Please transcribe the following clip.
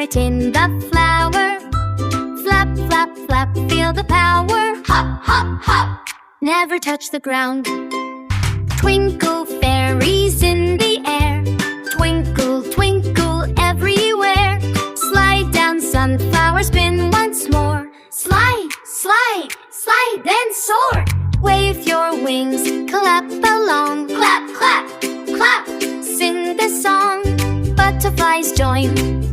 Parrot in the flower. Flap, flap, flap, feel the power. Hop, hop, hop, never touch the ground. Twinkle, fairies in the air. Twinkle, twinkle, everywhere. Slide down, sunflower, spin once more. Slide, slide, slide, then soar. Wave your wings, clap along. Clap, clap, clap, sing the song. Butterflies join